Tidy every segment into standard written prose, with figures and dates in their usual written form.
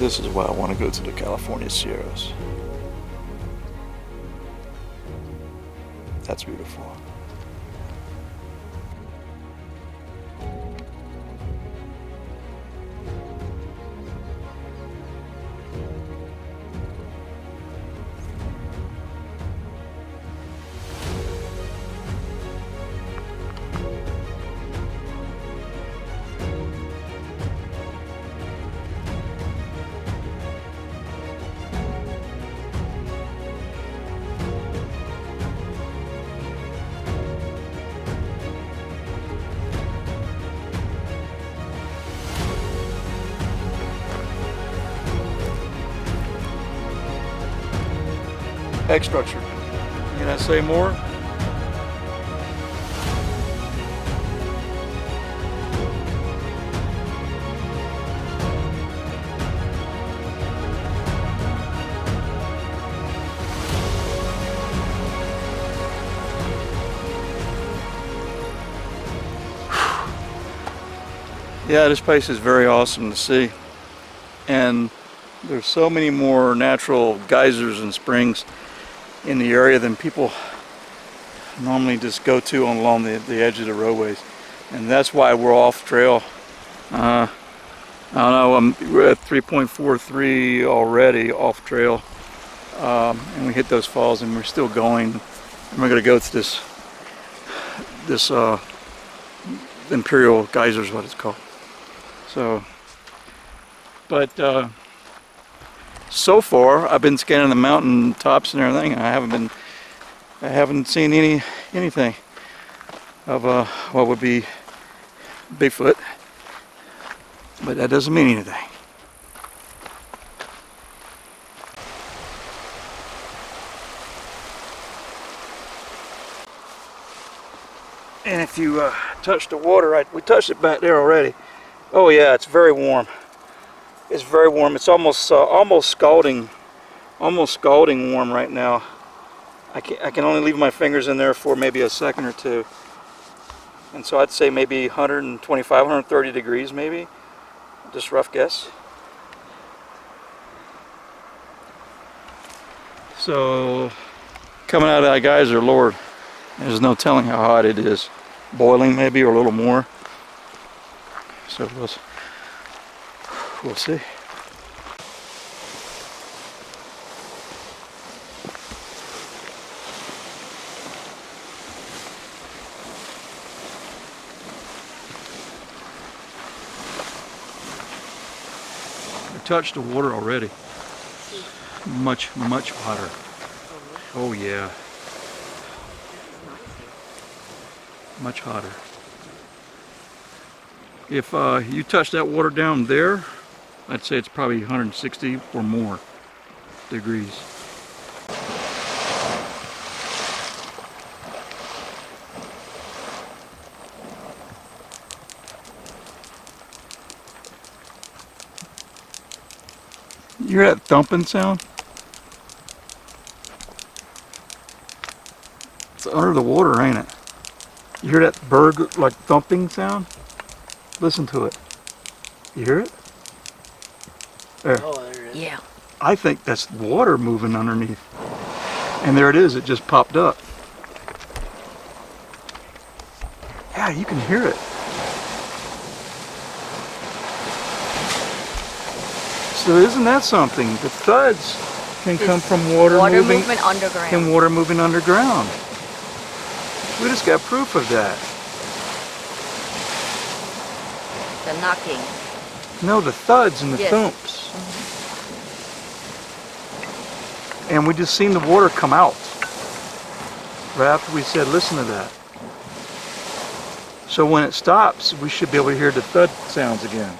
This is why I want to go to the California Sierras. That's beautiful. Egg structure. Can I say more? Yeah, this place is very awesome to see. And there's so many more natural geysers and springs in the area than people normally just go to along the edge of the roadways, and that's why we're off trail. I don't know, we're at 3.43 already off trail, and we hit those falls and we're still going, and we're going to go to this Imperial Geyser is what it's called. So, but so far, I've been scanning the mountain tops and everything. I haven't seen anything of what would be Bigfoot, but that doesn't mean anything. And if you touch the water, we touched it back there already. Oh yeah, it's very warm. It's very warm. It's almost scalding warm right now. I can only leave my fingers in there for maybe a second or two, and so I'd say maybe 125, 130 degrees, maybe. Just rough guess. So coming out of that geyser, Lord, there's no telling how hot it is. Boiling maybe, or a little more. So we'll see. I touched the water already. Much hotter. Oh yeah. Much hotter. If you touch that water down there, I'd say it's probably 160 or more degrees. You hear that thumping sound? It's under the water, ain't it? You hear that bird like thumping sound? Listen to it. You hear it? There. Oh, there it is. Yeah. I think that's water moving underneath. And there it is, it just popped up. Yeah, you can hear it. So isn't that something? The thuds can come from water moving underground. Can water moving underground. We just got proof of that. The knocking. No, the thuds and the thumps. And we just seen the water come out. Right after we said, listen to that. So when it stops, we should be able to hear the thud sounds again.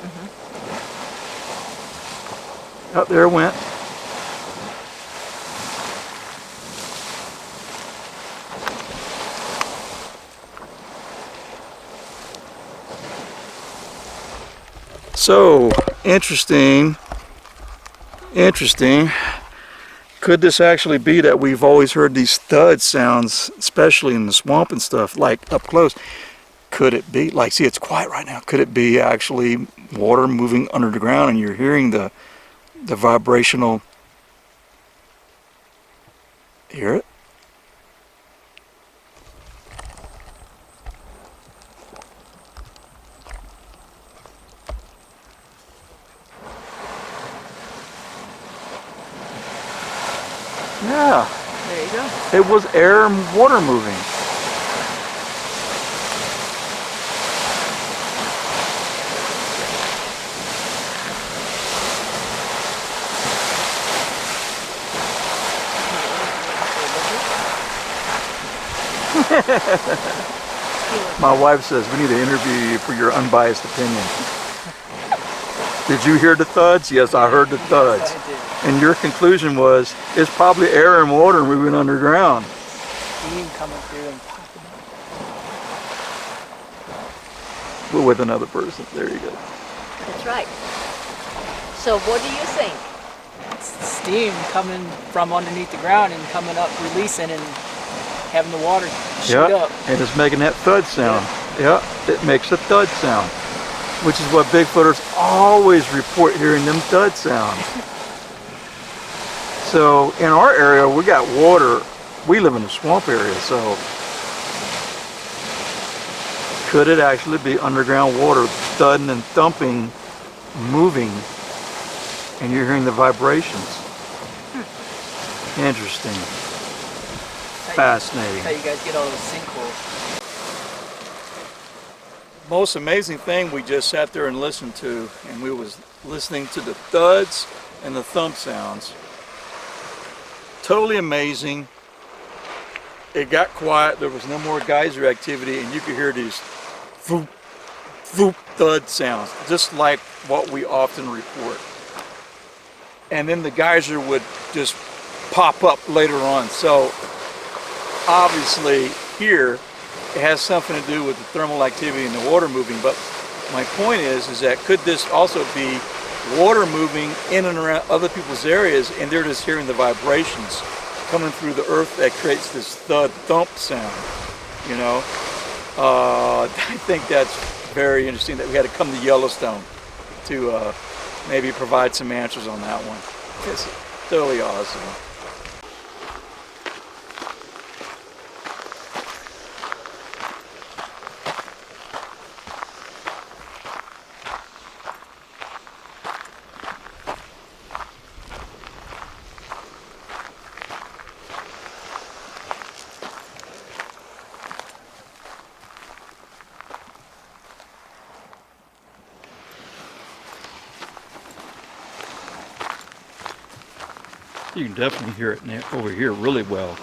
Out there it went. So, interesting. Could this actually be that we've always heard these thud sounds, especially in the swamp and stuff, like up close? Could it be, like, see, it's quiet right now. Could it be actually water moving under the ground and you're hearing the the vibrational. Hear it? Yeah, There you go. it was air and water moving. My wife says we need to interview you for your unbiased opinion. Did you hear the thuds? Yes, I heard the thuds. I did. And your conclusion was it's probably air and water moving underground. Steam coming through and popping up. We're with another person. There you go. That's right. So what do you think? It's steam coming from underneath the ground and coming up, releasing and having the water shoot Yeah, up. and it's making that thud sound. Yeah, it makes a thud sound, which is what Bigfooters always report hearing them thud sounds. So in our area, we got water. We live in a swamp area, so could it actually be underground water thudding and thumping, moving, and you're hearing the vibrations? Interesting. Fascinating. How you guys get all those sinkholes. Most amazing thing we just sat there and listened to, and we was listening to the thuds and the thump sounds. Totally amazing. It got quiet, there was no more geyser activity, and you could hear these voop, voop thud sounds, just like what we often report. And then the geyser would just pop up later on. So obviously here it has something to do with the thermal activity and the water moving, but my point is that could this also be water moving in and around other people's areas, and they're just hearing the vibrations coming through the earth that creates this thud thump sound, you know? I think that's very interesting that we had to come to Yellowstone to maybe provide some answers on that one. It's totally awesome. You can definitely hear it over here really well.